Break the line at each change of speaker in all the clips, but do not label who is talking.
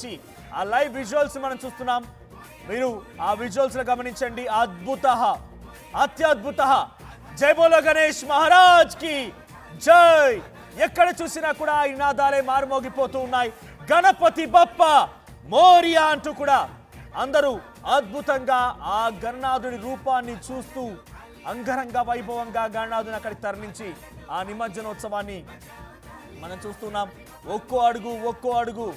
సంబంధించి ఆ live visuals మనం చూస్తున్నాం. మీరు ఆ విజువల్స్ లో గమనించండి. అద్భుత, అత్యద్భుత. జై బోలో గణేష్ మహారాజ్ కి జై. ఎక్కడ చూసినా కూడా ఈ నినాదాలే మారుమోగిపోతూ ఉన్నాయి. గణపతి బప్ప మోరియా అంటూ కూడా అందరూ అద్భుతంగా ఆ గణనాథుడి రూపాన్ని చూస్తూ అంగరంగ వైభవంగా గణనాథుని అక్కడికి తరలించి ఆ నిమజ్జనోత్సవాన్ని మనం చూస్తున్నాం. ఒక్కో అడుగు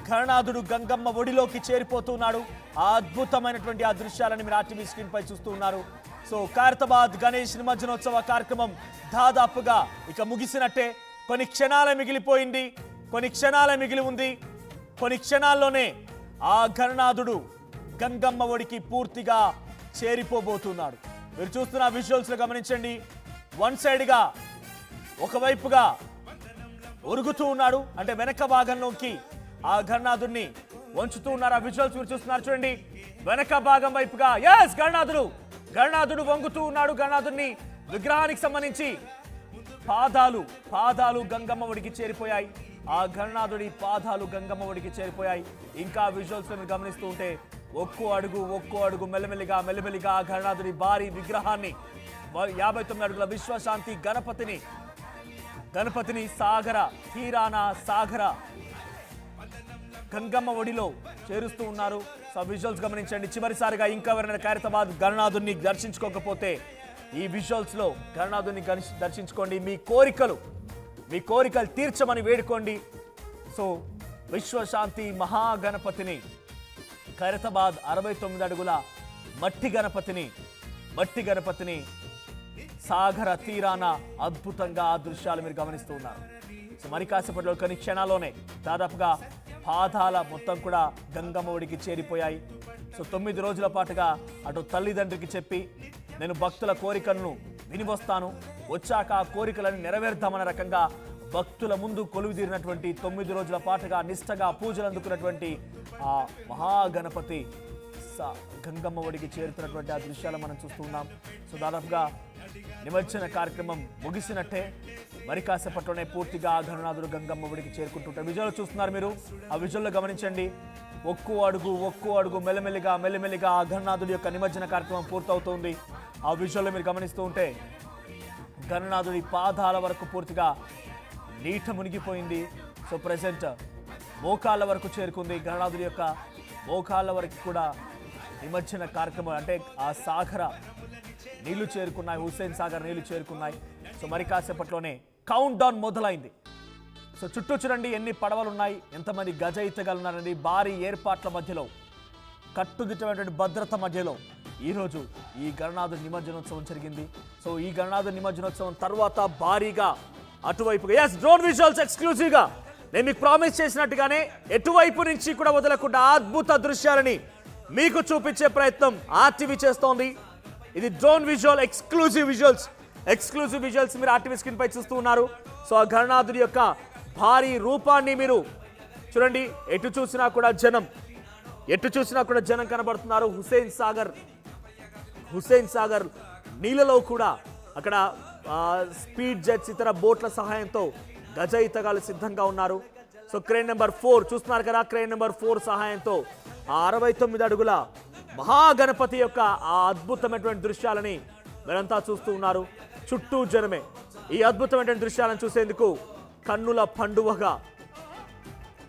గణనాథుడు గంగమ్మ ఒడిలోకి చేరిపోతున్నాడు. ఆ అద్భుతమైనటువంటి ఆ దృశ్యాలను మీరు ఆర్టీవీ స్క్రీన్ పై చూస్తూ ఉన్నారు. సో ఖైరతాబాద్ గణేష్ నిమజ్జనోత్సవ కార్యక్రమం దాదాపుగా ఇక ముగిసినట్టే. కొన్ని క్షణాలే మిగిలిపోయింది, కొన్ని క్షణాలే మిగిలి ఉంది. కొన్ని క్షణాల్లోనే ఆ గణనాథుడు గంగమ్మ ఒడికి పూర్తిగా చేరిపోబోతున్నాడు. మీరు చూస్తున్న విజువల్స్ లో గమనించండి. వన్ సైడ్ గా ఒకవైపుగా ఉరుగుతూ ఉన్నాడు, అంటే వెనక భాగంలోకి ఆ గణనాథుడిని వంచుతూ ఉన్నారు. ఆ విజువల్స్ మీరు చూస్తున్నారు చూడండి. వెనక భాగం వైపుగా ఎస్ గణనాథుడు వంగుతూ ఉన్నాడు. గణనాథుడిని విగ్రహానికి సంబంధించి పాదాలు గంగమ్మ ఒడికి చేరిపోయాయి. ఆ గణనాథుడి పాదాలు గంగమ్మ ఒడికి చేరిపోయాయి. ఇంకా విజువల్స్ మీరు గమనిస్తూ ఉంటే ఒక్కో అడుగు మెల్లమెల్లిగా ఆ గణనాథుడి భారీ విగ్రహాన్ని 59 అడుగుల విశ్వశాంతి గణపతిని తీరాన గంగమ్మ ఒడిలో చేరుస్తూ ఉన్నారు. సో విజువల్స్ గమనించండి. చివరిసారిగా ఇంకా ఎవరైనా ఖైరతాబాద్ గణనాథుడిని దర్శించుకోకపోతే ఈ విజువల్స్ లో గణనాథుడిని దర్శించుకోండి. మీ కోరికలు తీర్చమని వేడుకోండి. సో విశ్వశాంతి మహాగణపతిని, ఖైరతాబాద్ 69 అడుగుల మట్టి గణపతిని సాగర తీరాన అద్భుతంగా ఆ దృశ్యాలు మీరు గమనిస్తూ ఉన్నారు. సో మరి కాసేపట్లో కొన్ని క్షణాల్లోనే దాదాపుగా పాదాల మొత్తం కూడా గంగమ్మ ఒడికి చేరిపోయాయి. సో 9 రోజుల పాటుగా అటు తల్లిదండ్రికి చెప్పి నేను భక్తుల కోరికలను వినివస్తాను, వచ్చాక ఆ కోరికలను నెరవేర్దామన్న రకంగా భక్తుల ముందు కొలువుదీరినటువంటి 9 రోజుల పాటుగా నిష్టగా పూజలు అందుకున్నటువంటి ఆ మహాగణపతి గంగమ్మ ఒడికి చేరుతున్నటువంటి ఆ దృశ్యాలు మనం చూస్తూ ఉన్నాం. సో దాదాపుగా నిమజ్జన కార్యక్రమం ముగిసినట్టే. మరి కాసేపట్లోనే పూర్తిగా గణనాథుడు గంగమ్మ ఒడికి చేరుకుంటుంటారు. విజువల్ చూస్తున్నారు మీరు. ఆ విజువల్లో గమనించండి. ఒక్కో అడుగు మెల్లిమెల్లిగా ఆ గణనాథుడి యొక్క నిమజ్జన కార్యక్రమం పూర్తవుతుంది. ఆ విజువల్లో మీరు గమనిస్తూ ఉంటే గణనాథుడి పాదాల వరకు పూర్తిగా నీట మునిగిపోయింది. సో ప్రెసెంట్ మోకాళ్ళ వరకు చేరుకుంది. గణనాథుడి యొక్క మోకాళ్ళ వరకు కూడా నిమజ్జన కార్యక్రమం, అంటే ఆ సాగర నీళ్లు చేరుకున్నాయి, హుస్సేన్ సాగర్ నీళ్లు చేరుకున్నాయి. సో మరి కాసేపట్లోనే కౌంట్ డౌన్ మొదలైంది. సో చుట్టూ చూడండి ఎన్ని పడవలు ఉన్నాయి, ఎంతమంది గజ ఈతగాళ్ళు ఉన్నారని. భారీ ఏర్పాట్ల మధ్యలో, కట్టుదిట్టమైనటువంటి భద్రత మధ్యలో ఈరోజు ఈ గణనాథుడి నిమజ్జనోత్సవం జరిగింది. సో ఈ గణనాథుడి నిమజ్జనోత్సవం తర్వాత భారీగా అటువైపుగా డ్రోన్ విజువల్స్ ఎక్స్క్లూజివ్గా నేను మీకు ప్రామిస్ చేసినట్టుగానే ఎటువైపు నుంచి కూడా వదలకుండా అద్భుత దృశ్యాలని మీకు చూపించే ప్రయత్నం ఆర్టీవీ చేస్తోంది. ఇది డ్రోన్ విజువల్ ఎక్స్క్లూజివ్ విజువల్స్ మీరు ఆర్టీవీ స్క్రీన్ పై చూస్తూ ఉన్నారు. సో ఆ గణనాథుడి యొక్క భారీ రూపాన్ని మీరు చూడండి. ఎటు చూసినా కూడా జనం కనబడుతున్నారు. హుస్సేన్ సాగర్ నీళ్ళలో కూడా అక్కడ స్పీడ్ జెట్స్, ఇతర బోట్ల సహాయంతో గజ ఈతగాళ్ళు సిద్ధంగా ఉన్నారు. సో క్రేన్ నెంబర్ 4 చూస్తున్నారు కదా. క్రేన్ నెంబర్ 4 సహాయంతో ఆ 69 అడుగుల మహాగణపతి యొక్క ఆ అద్భుతమైనటువంటి దృశ్యాలని మీరంతా చూస్తూ ఉన్నారు. చుట్టూ జనమే. ఈ అద్భుతమైనటువంటి దృశ్యాలను చూసేందుకు కన్నుల పండువగా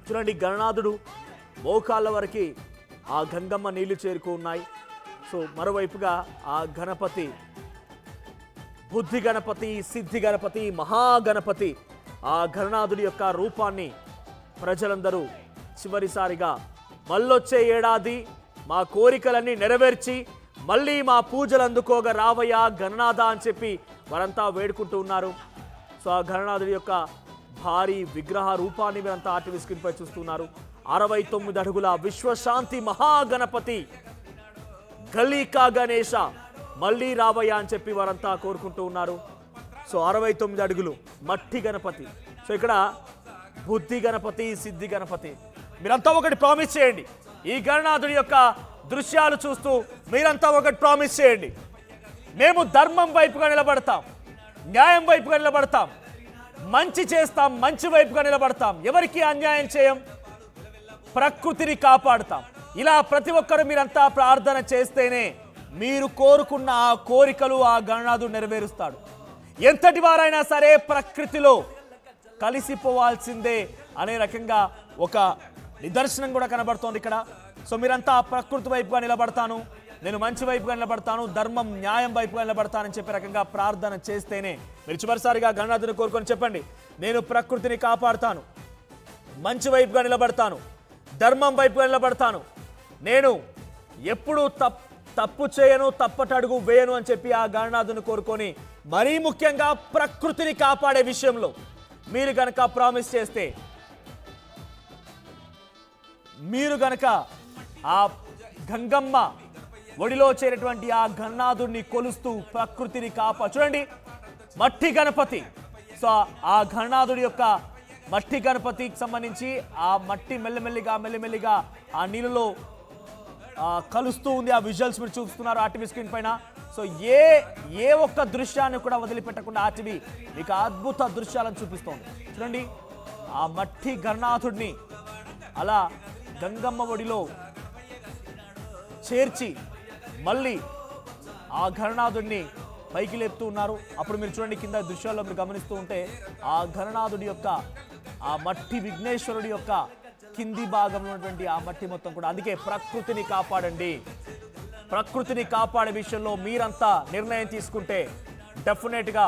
చూడండి. గణనాథుడు మోకాళ్ళ వరకు ఆ గంగమ్మ నీళ్లు చేరుకు ఉన్నాయి. సో మరోవైపుగా ఆ గణపతి, బుద్ధి గణపతి, సిద్ధి గణపతి, మహాగణపతి, ఆ గణనాథుడి యొక్క రూపాన్ని ప్రజలందరూ చివరిసారిగా మళ్ళొచ్చే ఏడాది మా కోరికలన్నీ నెరవేర్చి మళ్ళీ మా పూజలు అందుకోగా రావయ్యా గణనాథ అని చెప్పి వారంతా వేడుకుంటూ ఉన్నారు. సో ఆ గణనాథుడి యొక్క భారీ విగ్రహ రూపాన్ని మీరంతా ఆర్టీవీ స్క్రీన్ పై చూస్తున్నారు. 69 అడుగుల విశ్వశాంతి మహాగణపతి గలీకా గణేశ మళ్ళీ రావయ్యా అని చెప్పి వారంతా కోరుకుంటూ ఉన్నారు. సో 69 అడుగులు మట్టి గణపతి. సో ఇక్కడ బుద్ధి గణపతి, సిద్ధి గణపతి. మీరంతా ఒకటి ప్రామిస్ చేయండి. ఈ గణనాథుడి యొక్క దృశ్యాలు చూస్తూ మీరంతా ఒకటి ప్రామిస్ చేయండి. మేము ధర్మం వైపుగా నిలబడతాం, న్యాయం వైపుగా నిలబడతాం, మంచి చేస్తాం, మంచి వైపుగా నిలబడతాం, ఎవరికి అన్యాయం చేయం. ప్రకృతిని కాపాడుతాం. ఇలా ప్రతి ఒక్కరు మీరంతా ప్రార్థన చేస్తేనే మీరు కోరుకున్న ఆ కోరికలు ఆ గణనాథుడు నెరవేరుస్తాడు. ఎంతటి వారైనా సరే ప్రకృతిలో కలిసిపోవాల్సిందే అనే రకంగా ఒక నిదర్శనం కూడా కనబడుతోంది ఇక్కడ. సో మీరంతా ప్రకృతి వైపుగా నిలబడతాను, నేను మంచి వైపుగా నిలబడతాను, ధర్మం న్యాయం వైపుగా నిలబడతానని చెప్పే రకంగా ప్రార్థన చేస్తేనే మీరు చివరిసారిగా గణనాథుని కోరుకొని చెప్పండి, నేను ప్రకృతిని కాపాడుతాను, మంచి వైపుగా నిలబడతాను, ధర్మం వైపుగా నిలబడతాను, నేను ఎప్పుడు తప్పు చేయను, తప్పటడుగు వేయను అని చెప్పి ఆ గణనాథుని కోరుకొని మరీ ముఖ్యంగా ప్రకృతిని కాపాడే విషయంలో మీరు గనక ప్రామిస్ చేస్తే, మీరు గనక ఆ గంగమ్మ ఒడిలో చేరేటువంటి ఆ గణనాథుడిని కొలుస్తూ ప్రకృతిని చూడండి మట్టి గణపతి. సో ఆ గణనాథుడి యొక్క మట్టి గణపతికి సంబంధించి ఆ మట్టి మెల్లిమెల్లిగా ఆ నీళ్ళలో కలుస్తూ ఉంది. ఆ విజువల్స్ మీరు చూస్తున్నారు ఆర్టీవీ స్క్రీన్ పైన. సో ఏ ఒక్క దృశ్యాన్ని కూడా వదిలిపెట్టకుండా ఆర్టీవీ మీకు అద్భుత దృశ్యాలను చూపిస్తోంది. చూడండి ఆ మట్టి గణనాథుడిని అలా గంగమ్మ ఒడిలో చేర్చి మళ్ళీ ఆ గణనాథుడిని పైకి లేపుతూ ఉన్నారు. అప్పుడు మీరు చూడండి కింద దృశ్యాల్లో మీరు గమనిస్తూ ఉంటే ఆ గణనాథుడి యొక్క ఆ మట్టి విఘ్నేశ్వరుడి యొక్క కింది భాగంలో ఉన్నటువంటి ఆ మట్టి మొత్తం కూడా. అందుకే ప్రకృతిని కాపాడండి. ప్రకృతిని కాపాడే విషయంలో మీరంతా నిర్ణయం తీసుకుంటే డెఫినెట్గా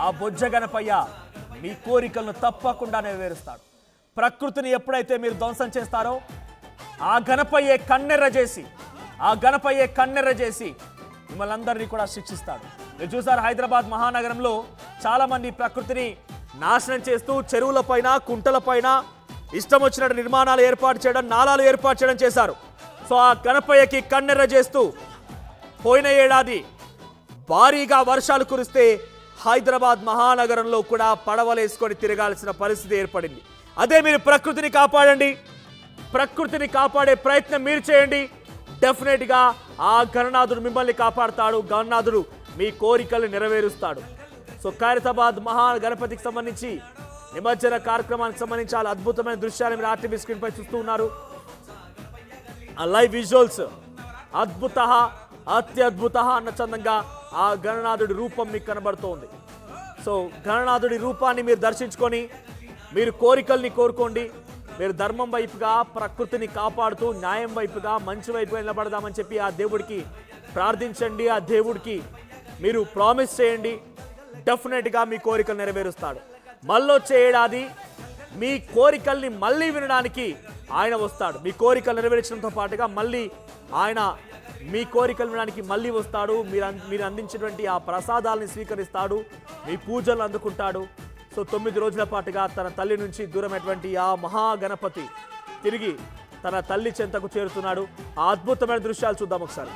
ఆ బొజ్జ గణపయ్య మీ కోరికలను తప్పకుండా నెరవేరుస్తాడు. ప్రకృతిని ఎప్పుడైతే మీరు ధ్వంసం చేస్తారో ఆ గణపయ్యే కన్నెర్ర చేసి మిమ్మల్ని అందరినీ కూడా శిక్షిస్తాడు. మీరు చూసారు హైదరాబాద్ మహానగరంలో చాలా మంది ప్రకృతిని నాశనం చేస్తూ చెరువుల పైన కుంటల పైన ఇష్టం వచ్చినట్టు నిర్మాణాలు ఏర్పాటు చేయడం, నాలాలు ఏర్పాటు చేయడం చేశారు. సో ఆ గణపయ్యకి కన్నెర్ర చేస్తూ పోయిన ఏడాది భారీగా వర్షాలు కురిస్తే హైదరాబాద్ మహానగరంలో కూడా పడవలేసుకొని తిరగాల్సిన పరిస్థితి ఏర్పడింది. అదే మీరు ప్రకృతిని కాపాడండి, ప్రకృతిని కాపాడే ప్రయత్నం మీరు చేయండి. డెఫినెట్గా ఆ గణనాథుడు మిమ్మల్ని కాపాడుతాడు, గణనాథుడు మీ కోరికలు నెరవేరుస్తాడు. సో ఖైరతాబాద్ మహాగణపతికి సంబంధించి నిమజ్జన కార్యక్రమానికి సంబంధించి చాలా అద్భుతమైన దృశ్యాలు మీరు ఆర్టీవీ స్క్రీన్ పై చూస్తూ ఉన్నారు. ఆ లైవ్ విజువల్స్ అత్యద్భుత అన్న చందంగా ఆ గణనాథుడి రూపం మీకు కనబడుతోంది. సో గణనాథుడి రూపాన్ని మీరు దర్శించుకొని మీరు కోరికల్ని కోరుకోండి. మీరు ధర్మం వైపుగా ప్రకృతిని కాపాడుతూ న్యాయం వైపుగా మంచి వైపుగా నిలబడదామని చెప్పి ఆ దేవుడికి ప్రార్థించండి. ఆ దేవుడికి మీరు ప్రామిస్ చేయండి, డెఫినెట్గా మీ కోరికలు నెరవేరుస్తాడు. మళ్ళొచ్చే ఏడాది మీ కోరికల్ని మళ్ళీ వినడానికి ఆయన వస్తాడు. మీ కోరికలు నెరవేర్చడంతో పాటుగా మళ్ళీ ఆయన మీ కోరికలు వినడానికి మళ్ళీ వస్తాడు. మీరు అందించినటువంటి ఆ ప్రసాదాలని స్వీకరిస్తాడు, మీ పూజలు అందుకుంటాడు. సో 9 రోజుల పాటుగా తన తల్లి నుంచి దూరమైనటువంటి ఆ మహాగణపతి తిరిగి తన తల్లి చెంతకు చేరుతున్నాడు. ఆ అద్భుతమైన దృశ్యాలు చూద్దాం ఒకసారి.